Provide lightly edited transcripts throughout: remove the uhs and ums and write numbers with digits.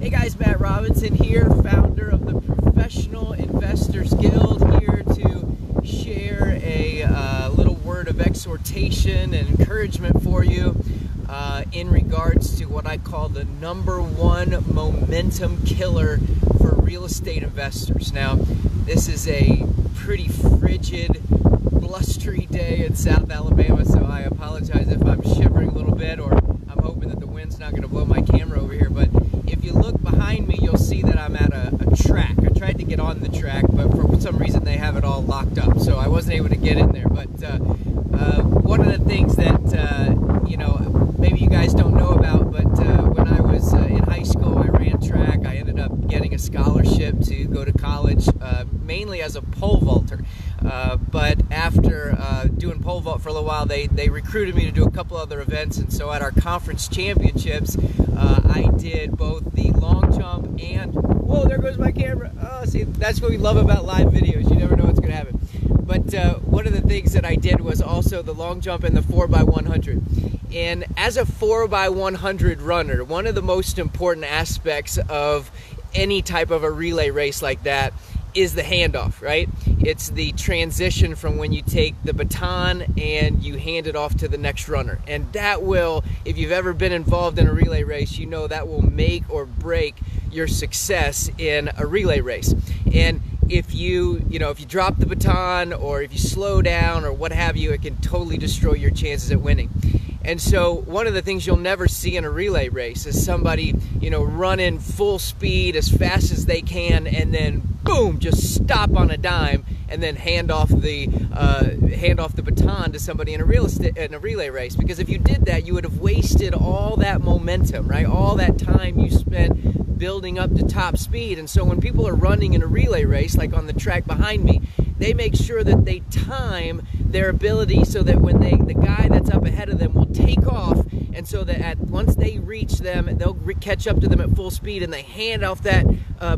Hey guys, Matt Robinson here, founder of the Professional Investors Guild, here to share a little word of exhortation and encouragement for you in regards to what I call the #1 momentum killer for real estate investors. Now, this is a pretty frigid, blustery day in South Alabama, so I apologize if I'm shivering a little bit, or I'm hoping that the wind's not going to blow my camera over here. But if you look behind me, you'll see that I'm at a track. I tried to get on the track, but for some reason they have it all locked up, so I wasn't able to get in there. But one of the things that maybe you guys don't know about, but when I was in high school, I ran track. I ended up getting a scholarship to go to college, mainly as a pole vaulter. But after doing pole vault for a little while, they recruited me to do a couple other events, and so at our conference championships, I did both the long jump and, whoa, there goes my camera. Oh, see, that's what we love about live videos. You never know what's going to happen. But one of the things that I did was also the long jump and the 4x100. And as a 4x100 runner, one of the most important aspects of any type of a relay race like that is the handoff, right? It's the transition from when you take the baton and you hand it off to the next runner. And that will, if you've ever been involved in a relay race, you know that will make or break your success in a relay race. And if you drop the baton, or if you slow down or what have you, it can totally destroy your chances at winning. And so one of the things you'll never see in a relay race is somebody, running full speed as fast as they can, and then boom, just stop on a dime and then hand off the baton to somebody in a relay race. Because if you did that, you would have wasted all that momentum, right? All that time you spent building up to top speed. And so when people are running in a relay race, like on the track behind me, they make sure that they time their ability so that when the guy that's up ahead of them will take off, and so that once they reach them, they'll catch up to them at full speed, and they hand off that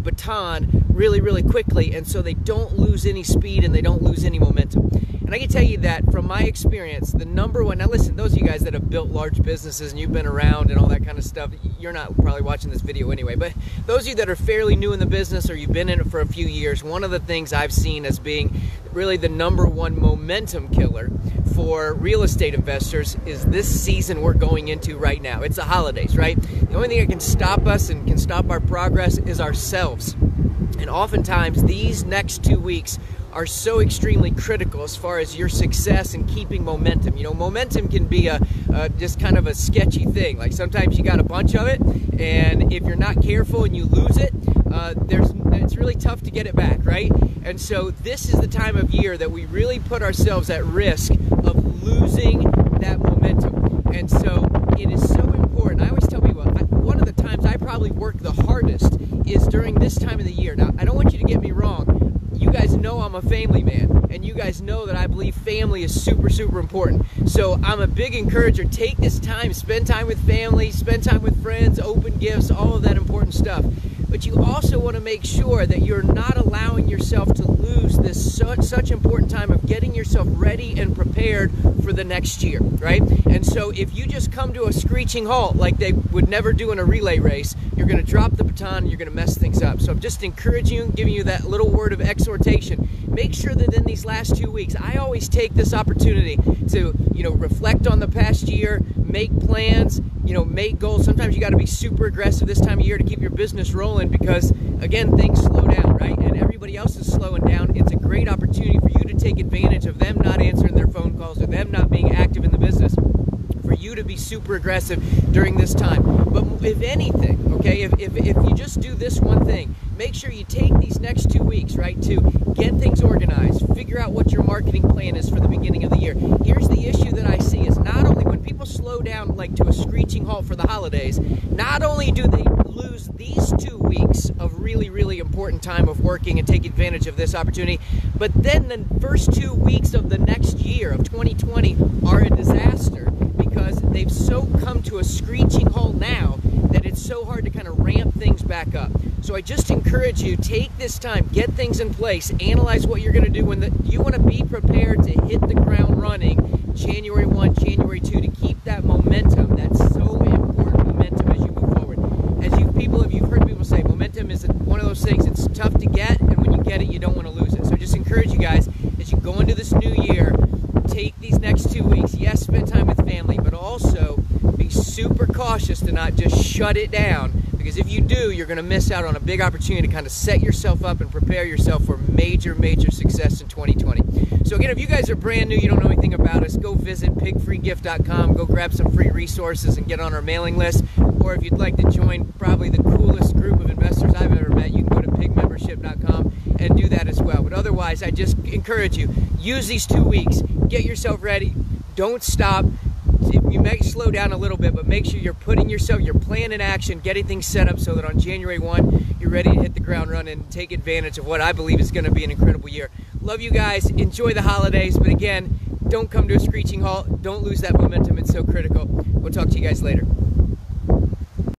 baton really, really quickly, and so they don't lose any speed and they don't lose any momentum. And I can tell you that from my experience, the #1, now listen, those of you guys that have built large businesses and you've been around and all that kind of stuff, you're not probably watching this video anyway, but those of you that are fairly new in the business or you've been in it for a few years, one of the things I've seen as being really the #1 momentum killer for real estate investors is this season we're going into right now. It's the holidays, right? The only thing that can stop us and can stop our progress is ourselves. And oftentimes these next 2 weeks are so extremely critical as far as your success and keeping momentum. Momentum can be just kind of a sketchy thing. Like sometimes you got a bunch of it, and if you're not careful and you lose it, it's really tough to get it back, right? And so this is the time of year that we really put ourselves at risk of losing that momentum. And so it is so important. I always tell people, one of the times I probably work the hardest is during this time of the year. Now, I don't want you to get me wrong. You guys know I'm a family man, and you guys know that I believe family is super, super important. So I'm a big encourager. Take this time, spend time with family, spend time with friends, open gifts, all of that important stuff. But you also want to make sure that you're not allowing yourself to lose this such important time of getting yourself ready and prepared for the next year, right? And so if you just come to a screeching halt like they would never do in a relay race, you're going to drop the baton and you're going to mess things up. So I'm just encouraging you, giving you that little word of exhortation. Make sure that in these last 2 weeks, I always take this opportunity to, reflect on the past year, make plans, make goals. Sometimes you got to be super aggressive this time of year to keep your business rolling because, again, things slow down, right? And everybody else is slowing down. It's a great opportunity for you to take advantage of them not answering their phone calls or them not being active in the business, for you to be super aggressive during this time. But if anything, okay, if you just do this one thing, make sure you take these next 2 weeks, right, to get things organized, figure out what your marketing plan is for the beginning of the year. Here's the issue that I see is not only when people slow down like to a screeching halt for the holidays, not only do they lose these 2 weeks of really, really important time of working and take advantage of this opportunity, but then the first 2 weeks of the next year of 2020 are a disaster because they've so come to a screeching halt now that it's so hard to kind of ramp things back up. So I just encourage you, take this time, get things in place, analyze what you're going to do when you want to be prepared to hit the ground running January 1, January 2 to keep that momentum, that so important momentum as you move forward. As you people you've heard people say momentum is one of those things, it's tough to get, and when you get it, you don't want to lose it. So I just encourage you guys, as you go into this new year, take these next 2 weeks, yes, spend time with family, but also be super cautious to not just shut it down, because if you do, you're going to miss out on a big opportunity to kind of set yourself up and prepare yourself for major success in 2020. So again, if you guys are brand new, you don't know anything about us, go visit pigfreegift.com, go grab some free resources and get on our mailing list. Or if you'd like to join probably the coolest group of investors I've ever met, you can go to pigmembership.com and do that as well. But otherwise, I just encourage you, use these 2 weeks, get yourself ready, don't stop. You may slow down a little bit, but make sure you're putting your plan in action, getting things set up so that on January 1, you're ready to hit the ground running and take advantage of what I believe is going to be an incredible year. Love you guys. Enjoy the holidays. But again, don't come to a screeching halt. Don't lose that momentum. It's so critical. We'll talk to you guys later.